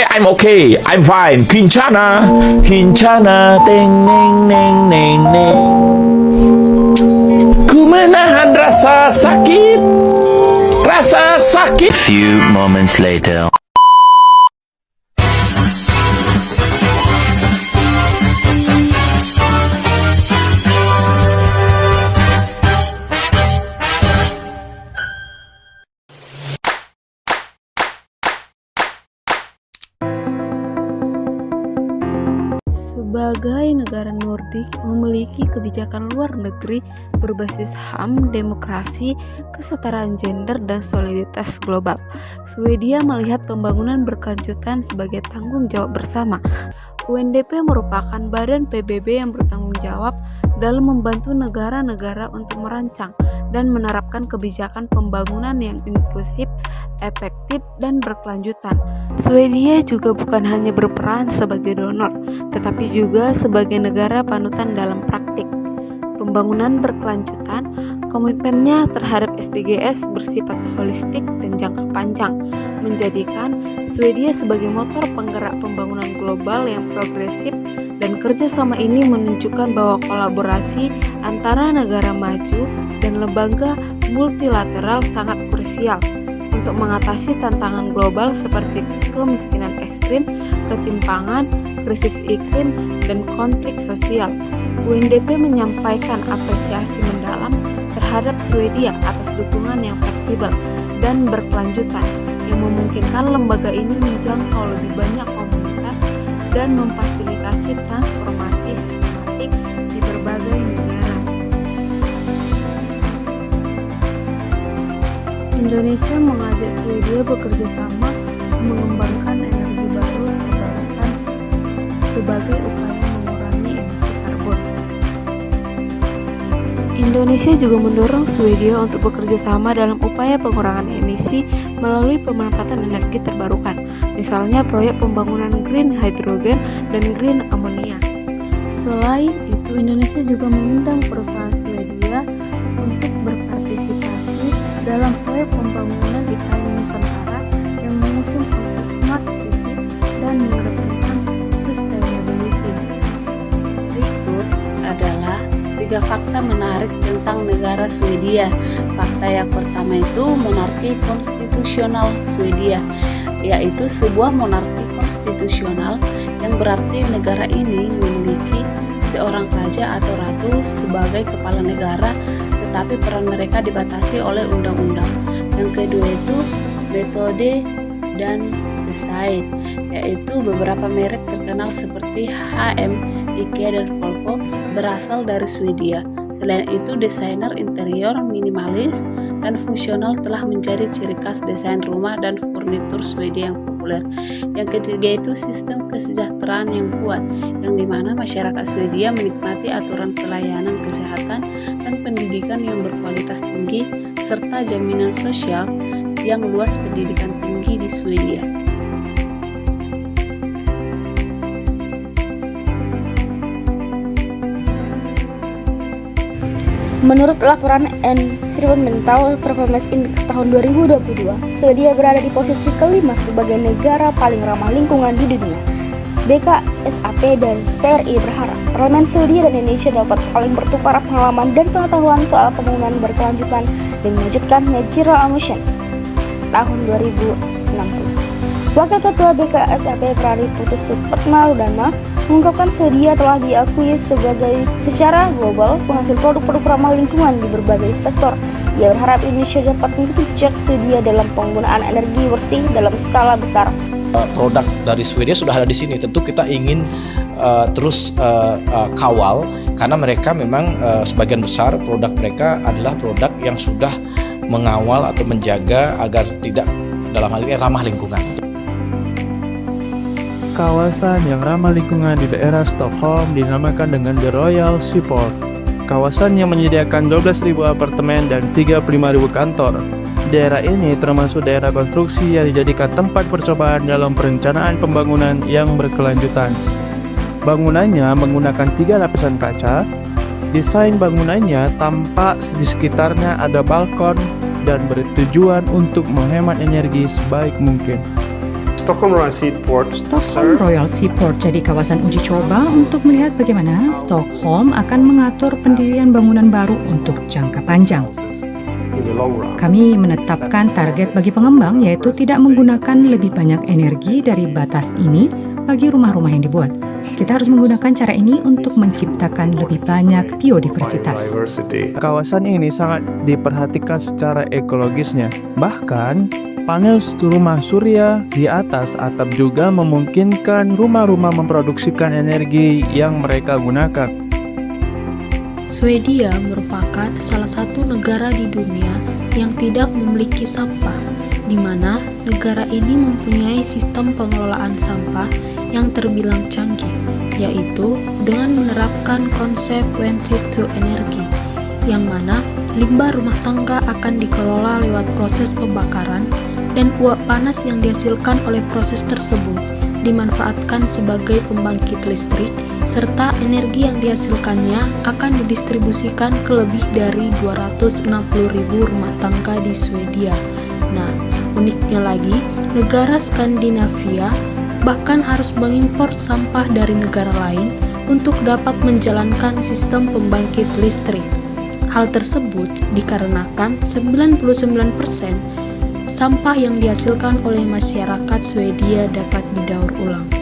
I'm okay. I'm fine. Kincana, Kincana, teng neng neng neng neng. Ku menahan rasa sakit, rasa sakit. Few moments later. Sebagai negara Nordik memiliki kebijakan luar negeri berbasis HAM, demokrasi, kesetaraan gender, dan soliditas global. Swedia melihat pembangunan berkelanjutan sebagai tanggung jawab bersama. UNDP merupakan badan PBB yang bertanggung jawab dalam membantu negara-negara untuk merancang dan menerapkan kebijakan pembangunan yang inklusif, efektif, dan berkelanjutan. Swedia juga bukan hanya berperan sebagai donor, tetapi juga sebagai negara panutan dalam praktik pembangunan berkelanjutan. Komitmennya terhadap SDGs bersifat holistik dan jangka panjang, menjadikan Swedia sebagai motor penggerak pembangunan global yang progresif, dan kerjasama ini menunjukkan bahwa kolaborasi antara negara maju dan lembaga multilateral sangat krusial untuk mengatasi tantangan global seperti kemiskinan ekstrim, ketimpangan, krisis iklim, dan konflik sosial. UNDP menyampaikan apresiasi mendalam terhadap Swedia atas dukungan yang fleksibel dan berkelanjutan yang memungkinkan lembaga ini menjangkau lebih banyak komunitas dan memfasilitasi transformasi sistematik di berbagai negara. Indonesia mengajak Swedia bekerja sama mengembangkan energi baru terbarukan sebagai upaya mengurangi emisi karbon. Indonesia juga mendorong Swedia untuk bekerja sama dalam upaya pengurangan emisi melalui pemanfaatan energi terbarukan, misalnya proyek pembangunan green hydrogen dan green ammonia. Selain itu, Indonesia juga mengundang perusahaan Swedia untuk berpartisipasi dalam proyek pembangunan di Ikn Nusantara yang mengusung konsep smart city dan mengedepankan sustainability. Berikut adalah 3 fakta menarik tentang negara Swedia. Fakta yang pertama itu monarki konstitusional Swedia, yaitu sebuah monarki konstitusional yang berarti negara ini memiliki seorang raja atau ratu sebagai kepala negara, tetapi peran mereka dibatasi oleh undang-undang. Yang kedua itu metode dan desain, yaitu beberapa merek terkenal seperti H&M, IKEA, dan Volvo berasal dari Swedia. Selain itu, desainer interior minimalis dan fungsional telah menjadi ciri khas desain rumah dan furnitur Swedia yang populer. Yang ketiga itu sistem kesejahteraan yang kuat, yang dimana masyarakat Swedia menikmati aturan pelayanan kesehatan dan pendidikan yang berkualitas tinggi, serta jaminan sosial yang luas. Pendidikan tinggi di Swedia. Menurut laporan Environmental Performance Index tahun 2022, Swedia berada di posisi kelima sebagai negara paling ramah lingkungan di dunia. BKSAP dan PRI berharap Parlemen Swedia dan Indonesia dapat saling bertukar pengalaman dan pengetahuan soal pembangunan berkelanjutan dan mewujudkan net zero emission tahun 2060. Wakil Ketua BKSAP Prari Putus Supratmanudana mengungkapkan Swedia telah diakui secara global penghasil produk-produk ramah lingkungan di berbagai sektor. Ia berharap Indonesia dapat mengikuti jejak Swedia dalam penggunaan energi bersih dalam skala besar. Produk dari Swedia sudah ada di sini. Tentu kita ingin terus kawal, karena mereka memang sebagian besar produk mereka adalah produk yang sudah mengawal atau menjaga agar tidak, dalam hal ini, ramah lingkungan. Kawasan yang ramah lingkungan di daerah Stockholm dinamakan dengan The Royal Seaport. Kawasan yang menyediakan 12.000 apartemen dan 35.000 kantor. Daerah ini termasuk daerah konstruksi yang dijadikan tempat percobaan dalam perencanaan pembangunan yang berkelanjutan. Bangunannya menggunakan 3 lapisan kaca. Desain bangunannya tampak di sekitarnya ada balkon dan bertujuan untuk menghemat energi sebaik mungkin. Stockholm Royal Seaport Stockholm Royal Seaport jadi kawasan uji coba untuk melihat bagaimana Stockholm akan mengatur pendirian bangunan baru untuk jangka panjang. in the long run. Kami menetapkan target bagi pengembang yaitu tidak menggunakan lebih banyak energi dari batas ini bagi rumah-rumah yang dibuat. Kita harus menggunakan cara ini untuk menciptakan lebih banyak biodiversitas. Biodiversity. Kawasan ini sangat diperhatikan secara ekologisnya. Bahkan, panel rumah surya di atas atap juga memungkinkan rumah-rumah memproduksikan energi yang mereka gunakan. Swedia merupakan salah satu negara di dunia yang tidak memiliki sampah, di mana negara ini mempunyai sistem pengelolaan sampah yang terbilang canggih, yaitu dengan menerapkan konsep waste to energy, yang mana limbah rumah tangga akan dikelola lewat proses pembakaran dan uap panas yang dihasilkan oleh proses tersebut dimanfaatkan sebagai pembangkit listrik, serta energi yang dihasilkannya akan didistribusikan ke lebih dari 260.000 rumah tangga di Swedia. Nah, uniknya lagi, negara Skandinavia bahkan harus mengimpor sampah dari negara lain untuk dapat menjalankan sistem pembangkit listrik. Hal tersebut dikarenakan 99% sampah yang dihasilkan oleh masyarakat Swedia dapat didaur ulang.